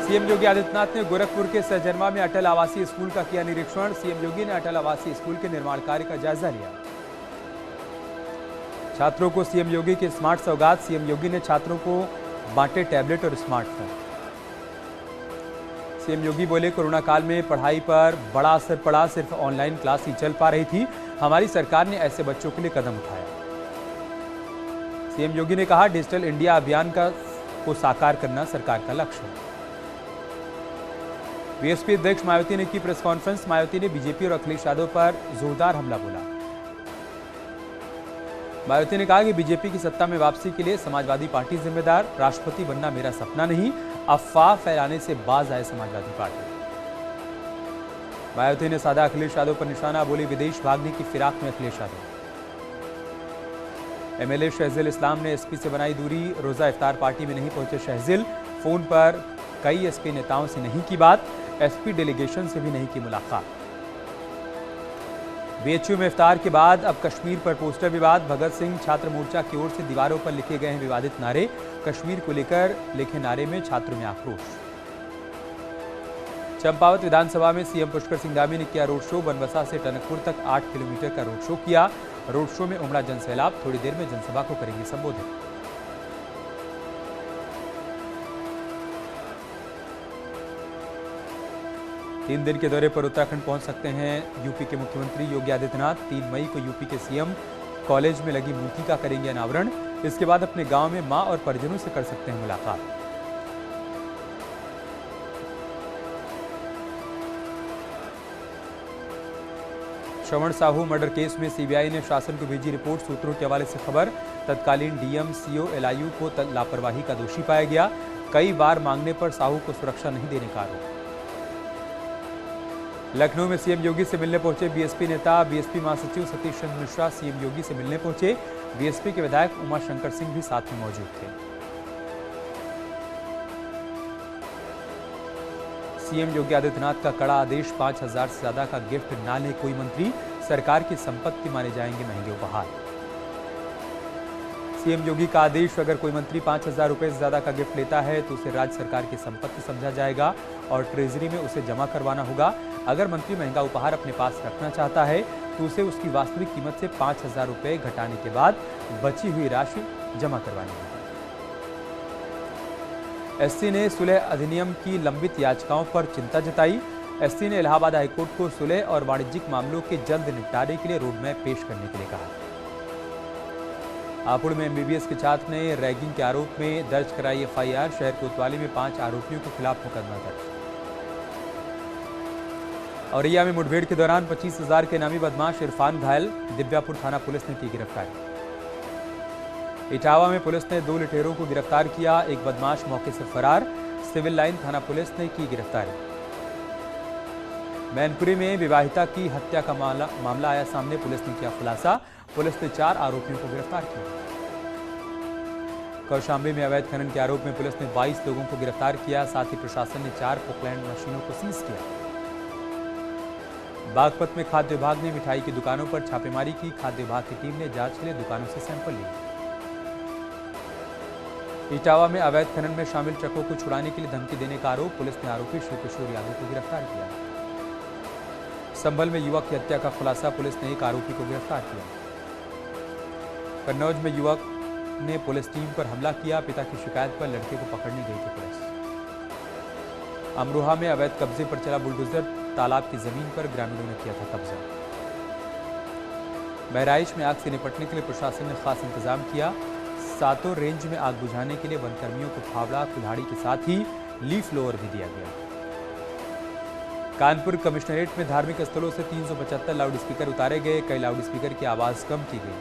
CM Yogi Adityanath ने गोरखपुर के सहजनवा में अटल आवासीय स्कूल का किया निरीक्षण। सीएम योगी ने अटल आवासीय स्कूल के निर्माण कार्य का जायजा लिया। छात्रों को सीएम योगी की स्मार्ट सौगात। सीएम योगी ने छात्रों को बांटे टैबलेट और स्मार्टफोन। सीएम योगी बोले, कोरोना काल में पढ़ाई पर बड़ा असर पड़ा, सिर्फ ऑनलाइन क्लास ही चल पा रही थी। हमारी सरकार ने ऐसे बच्चों के लिए कदम उठाया। सीएम योगी ने कहा, डिजिटल इंडिया अभियान को साकार करना सरकार का लक्ष्य है। बीएसपी अध्यक्ष मायावती ने की प्रेस कॉन्फ्रेंस। मायावती ने बीजेपी और अखिलेश यादव पर जोरदार हमला बोला। मायावती ने कहा कि बीजेपी की सत्ता में वापसी के लिए समाजवादी पार्टी जिम्मेदार। राष्ट्रपति बनना मेरा सपना नहीं, अफवाह फैलाने से बाज आए समाजवादी पार्टी। मायावती ने साधा अखिलेश यादव पर निशाना, बोली विदेश भागने की फिराक में अखिलेश यादव। एमएलए शहजिल इस्लाम ने एसपी से बनाई दूरी। रोजा इफ्तार पार्टी में नहीं पहुंचे शहजिल। फोन पर कई एसपी नेताओं से नहीं की बात। एसपी डेलीगेशन से भी नहीं की मुलाकात। बीएचयू में इफ्तार के बाद अब कश्मीर पर पोस्टर विवाद। भगत सिंह छात्र मोर्चा की ओर से दीवारों पर लिखे गए हैं विवादित नारे। कश्मीर को लेकर लिखे नारे में छात्रों में आक्रोश। चंपावत विधानसभा में सीएम पुष्कर सिंह धामी ने किया रोड शो। बनबसा से टनकपुर तक 8 किलोमीटर का रोड शो किया। रोड शो में उमड़ा जनसैलाब। थोड़ी देर में जनसभा को करेंगे संबोधित। तीन दिन के दौरे पर उत्तराखंड पहुंच सकते हैं यूपी के मुख्यमंत्री योगी आदित्यनाथ। 3 मई को यूपी के सीएम कॉलेज में लगी मूर्ति का करेंगे अनावरण। इसके बाद अपने गांव में मां और परिजनों से कर सकते हैं मुलाकात। श्रवण साहू मर्डर केस में सीबीआई ने शासन को भेजी रिपोर्ट। सूत्रों के हवाले से खबर, तत्कालीन डीएम सीओ एलआईयू को लापरवाही का दोषी पाया गया। कई बार मांगने पर साहू को सुरक्षा नहीं देने का आरोप। लखनऊ में सीएम योगी से मिलने पहुंचे बीएसपी नेता। बीएसपी महासचिव सतीश चंद्र मिश्रा सीएम योगी से मिलने पहुंचे। बीएसपी के विधायक उमाशंकर सिंह भी साथ में मौजूद थे। सीएम योगी आदित्यनाथ का कड़ा आदेश, 5000 से ज्यादा का गिफ्ट ना ले कोई मंत्री। सरकार की संपत्ति माने जाएंगे महंगे उपहार। सीएम योगी का आदेश, अगर कोई मंत्री 5000 रुपए से ज्यादा का गिफ्ट लेता है तो उसे राज्य सरकार की संपत्ति समझा जाएगा और ट्रेजरी में उसे जमा करवाना होगा। अगर मंत्री महंगा उपहार अपने पास रखना चाहता है तो उसे उसकी वास्तविक कीमत से 5000 रुपए घटाने के बाद बची हुई राशि जमा करवानी होगी। एससी ने सुलह अधिनियम की लंबित याचिकाओं पर चिंता जताई। एससी ने इलाहाबाद हाईकोर्ट को सुलह और वाणिज्यिक मामलों के जल्द निपटारे के लिए रोडमैप पेश करने के लिए कहा। हापुड़ में एमबीबीएस के छात्र ने रैगिंग के आरोप में दर्ज कराई एफआईआर। शहर कोतवाली में 5 आरोपियों के खिलाफ मुकदमा दर्ज। औरैया में मुठभेड़ के दौरान 25,000 के नामी बदमाश इरफान घायल। दिव्यापुर थाना पुलिस ने की गिरफ्तारी। इटावा में पुलिस ने 2 लुटेरों को गिरफ्तार किया। एक बदमाश मौके से फरार। सिविल लाइन थाना पुलिस ने की गिरफ्तारी। मैनपुरी में विवाहिता की हत्या का मामला आया सामने। पुलिस ने किया खुलासा। पुलिस ने 4 आरोपियों को गिरफ्तार किया। कौशाम्बी में अवैध खनन के आरोप में पुलिस ने 22 लोगों को गिरफ्तार किया। साथ ही प्रशासन ने 4 पोकलैंड मशीनों को सीज किया। बागपत में खाद्य विभाग ने मिठाई की दुकानों पर छापेमारी की। खाद्य विभाग की टीम ने जांच के लिए दुकानों से सैंपल लिए। इटावा में अवैध खनन में शामिल ट्रकों को छुड़ाने के लिए धमकी देने का आरोप। पुलिस ने आरोपी शिवकिशोर यादव को गिरफ्तार किया। संभल में युवक की हत्या का खुलासा। पुलिस ने एक आरोपी को गिरफ्तार किया। कन्नौज में युवक ने पुलिस टीम पर हमला किया। पिता की शिकायत पर लड़के को पकड़ने गई थी पुलिस। अमरोहा में अवैध कब्जे पर चला बुलडोजर। तालाब की जमीन पर ग्रामीणों ने किया था कब्जा। बहराइच में आग से निपटने के लिए प्रशासन ने खास इंतजाम किया। 7 रेंज में आग बुझाने के लिए वनकर्मियों को फावड़ा, कुल्हाड़ी के साथ ही लीफ ब्लोअर भी दिया गया। कानपुर कमिश्नरेट में धार्मिक स्थलों से 375 लाउडस्पीकर उतारे गए। कई लाउडस्पीकर की आवाज कम की गई।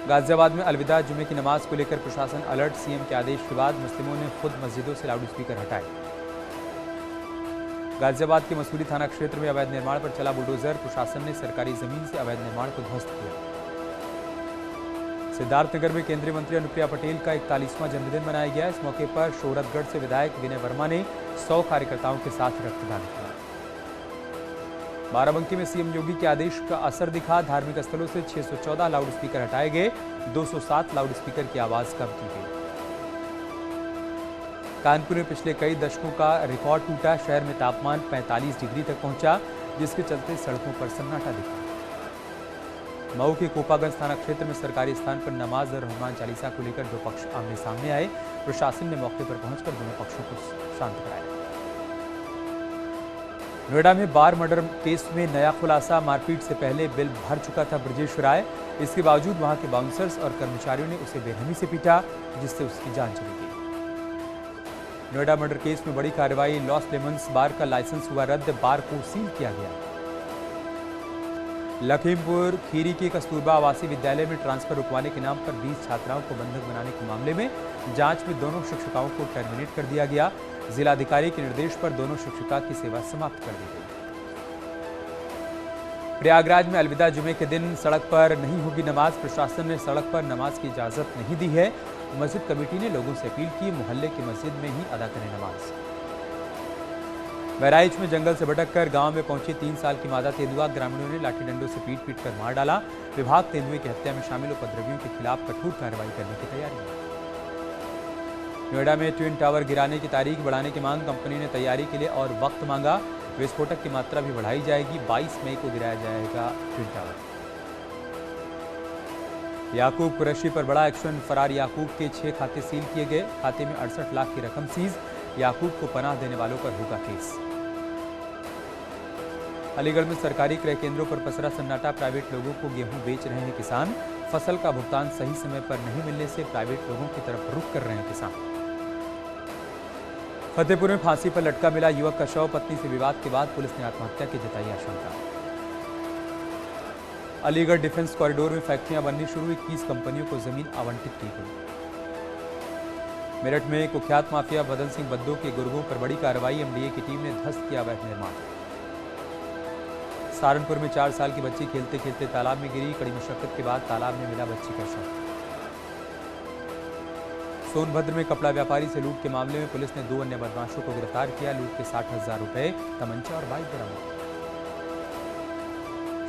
गाजियाबाद में अलविदा जुमे की नमाज को लेकर प्रशासन अलर्ट। सीएम के आदेश के बाद मुस्लिमों ने खुद मस्जिदों से लाउडस्पीकर हटाए। गाजियाबाद के मसूरी थाना क्षेत्र में अवैध निर्माण पर चला बुलडोजर। प्रशासन ने सरकारी जमीन से अवैध निर्माण को ध्वस्त किया। सिद्धार्थनगर में केंद्रीय मंत्री अनुप्रिया पटेल का 41वां जन्मदिन मनाया गया। इस मौके पर शोहरतगढ़ से विधायक विनय वर्मा ने 100 कार्यकर्ताओं के साथ रक्तदान किया। बाराबंकी में सीएम योगी के आदेश का असर दिखा। धार्मिक स्थलों से 614 लाउडस्पीकर हटाए गए। 207 लाउडस्पीकर की आवाज कम की गई। कानपुर में पिछले कई दशकों का रिकॉर्ड टूटा। शहर में तापमान 45 डिग्री तक पहुंचा, जिसके चलते सड़कों पर सन्नाटा दिखा। मऊ के कोपागंज थाना क्षेत्र में सरकारी स्थान पर नमाज और हनुमान चालीसा को लेकर दो पक्ष आमने सामने आए। प्रशासन ने मौके पर पहुंचकर दोनों पक्षों को शांत कराया। नोएडा में बार मर्डर केस में नया खुलासा। मारपीट से पहले बिल भर चुका था ब्रजेश राय। इसके बावजूद वहां के बाउंसर्स और कर्मचारियों ने उसे बेरहमी से पीटा, जिससे उसकी जान चली गई। नोएडा मर्डर केस में बड़ी कार्रवाई। लॉस लेमन्स बार का लाइसेंस हुआ रद्द, बार को सील किया गया। लखीमपुर खीरी के कस्तूरबा आवासीय विद्यालय में ट्रांसफर रुकवाने के नाम पर 20 छात्राओं को बंधक बनाने के मामले में जांच में दोनों शिक्षिकाओं को टर्मिनेट कर दिया गया। जिलाधिकारी के निर्देश पर दोनों शिक्षिका की सेवा समाप्त कर दी गई। प्रयागराज में अलविदा जुमे के दिन सड़क पर नहीं होगी नमाज। प्रशासन ने सड़क पर नमाज की इजाजत नहीं दी है। मस्जिद कमेटी ने लोगों से अपील की, मोहल्ले की मस्जिद में ही अदा करें नमाज। बहराइच में जंगल से भटककर गांव में पहुंची 3 साल की मादा तेंदुआ। ग्रामीणों ने लाठी डंडों से पीट कर मार डाला। विभाग तेंदुए की हत्या में शामिल उपद्रवियों के खिलाफ कठोर कार्रवाई करने की तैयारी है। नोएडा में ट्विन टावर गिराने की तारीख बढ़ाने की मांग। कंपनी ने तैयारी के लिए और वक्त मांगा। विस्फोटक की मात्रा भी बढ़ाई जाएगी। 22 मई को गिराया जाएगा ट्विन टावर। याकूब कुरैशी पर बड़ा एक्शन। फरार याकूब के 6 खाते सील किए गए। खाते में 68 लाख की रकम सीज। याकूब को पनाह देने वालों पर होगा केस। अलीगढ़ में सरकारी क्रय केंद्रों पर पसरा सन्नाटा। प्राइवेट लोगों को गेहूं बेच रहे हैं किसान। फसल का भुगतान सही समय पर नहीं मिलने से प्राइवेट लोगों की तरफ रुख कर रहे हैं किसान। फतेहपुर में फांसी पर लटका मिला युवक का शव। पत्नी से विवाद के बाद पुलिस ने आत्महत्या की जताई आशंका। अलीगढ़ डिफेंस कॉरिडोर में फैक्ट्रियां बननी शुरू। 21 कंपनियों को जमीन आवंटित की गई। मेरठ में कुख्यात माफिया बदल सिंह बद्दो के गुर्गों पर बड़ी कार्रवाई। एमडीए की टीम ने ध्वस्त किया अवैध निर्माण। सहारनपुर में 4 साल की बच्ची खेलते खेलते तालाब में गिरी। कड़ी मशक्कत के बाद तालाब में मिला बच्ची का शव। सोनभद्र में कपड़ा व्यापारी से लूट के मामले में पुलिस ने 2 अन्य बदमाशों को गिरफ्तार किया। लूट के 60,000 रुपए, तमंचा और बाइक बरामद।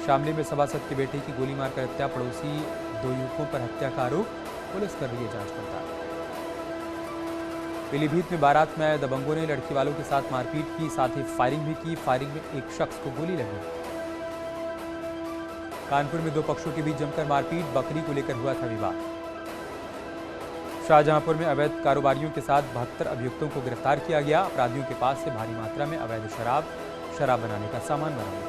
शामली में सभासद की बेटी की गोली मारकर हत्या। पड़ोसी 2 युवकों पर हत्या का आरोप। पुलिस कर रही है जांच पड़ताल। पीलीभीत में बारात में आए दबंगों ने लड़की वालों के साथ मारपीट की, साथ ही फायरिंग भी की। फायरिंग में एक शख्स को गोली लगी। कानपुर में 2 पक्षों के बीच जमकर मारपीट। बकरी को लेकर हुआ था विवाद। शाहजहांपुर में अवैध कारोबारियों के साथ 72 अभियुक्तों को गिरफ्तार किया गया। अपराधियों के पास से भारी मात्रा में अवैध शराब बनाने का सामान बरामद।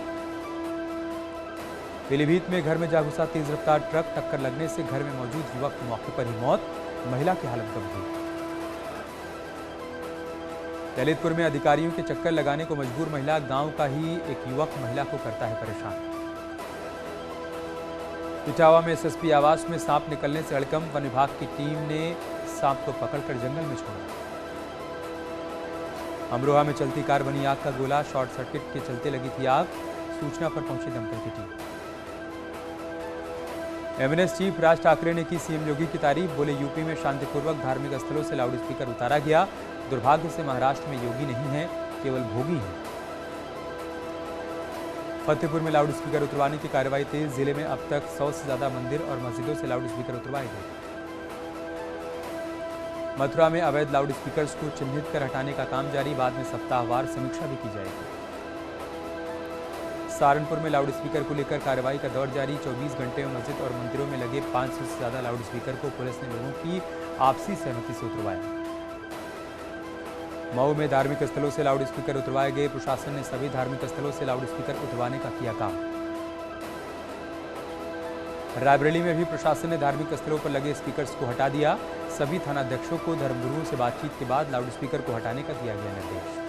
पीलीभीत में घर में जा घुसा तेज रफ्तार ट्रक। टक्कर लगने से घर में मौजूद युवक की मौके पर ही मौत। महिला की हालत गंभीर। ललितपुर में अधिकारियों के चक्कर लगाने को मजबूर महिला। गांव का ही एक युवक महिला को करता है परेशान। इटावा में एसएसपी आवास में सांप निकलने से हड़कंप। वन विभाग की टीम ने सांप को पकड़कर जंगल में छोड़ा। अमरोहा में चलती कार बनी आग का गोला। शॉर्ट सर्किट के चलते लगी थी आग। सूचना पर पहुंची दमकल की team. MNS chief Raj Thackeray ने की सीएम योगी की तारीफ। बोले यूपी में शांतिपूर्वक धार्मिक स्थलों से लाउड स्पीकर उतारा गया। दुर्भाग्य से महाराष्ट्र में योगी नहीं है, केवल भोगी हैं। फतेहपुर में लाउड स्पीकर उतरवाने की कार्रवाई तेज। जिले में अब तक 100 से ज्यादा मंदिर और मस्जिदों से लाउड स्पीकर उतरवाए गए। मथुरा में अवैध लाउड स्पीकर्स को चिन्हित कर हटाने का काम जारी। बाद में सप्ताहवार समीक्षा भी की जाएगी। सहारनपुर में लाउड स्पीकर को लेकर कार्रवाई का दौर जारी। 24 घंटे में मस्जिद और मंदिरों में लगे 500 से ज्यादा लाउड स्पीकर को पुलिस ने लोगों की आपसी सहमति से उतरवाया। मऊ में धार्मिक स्थलों से लाउड स्पीकर उतरवाए गए। प्रशासन ने सभी धार्मिक स्थलों से लाउड स्पीकर उतरवाने का किया काम। रायबरेली में भी प्रशासन ने धार्मिक स्थलों पर लगे स्पीकर्स को हटा दिया। सभी थानाध्यक्षों को धर्मगुरुओं से बातचीत के बाद लाउड स्पीकर को हटाने का दिया गया निर्देश।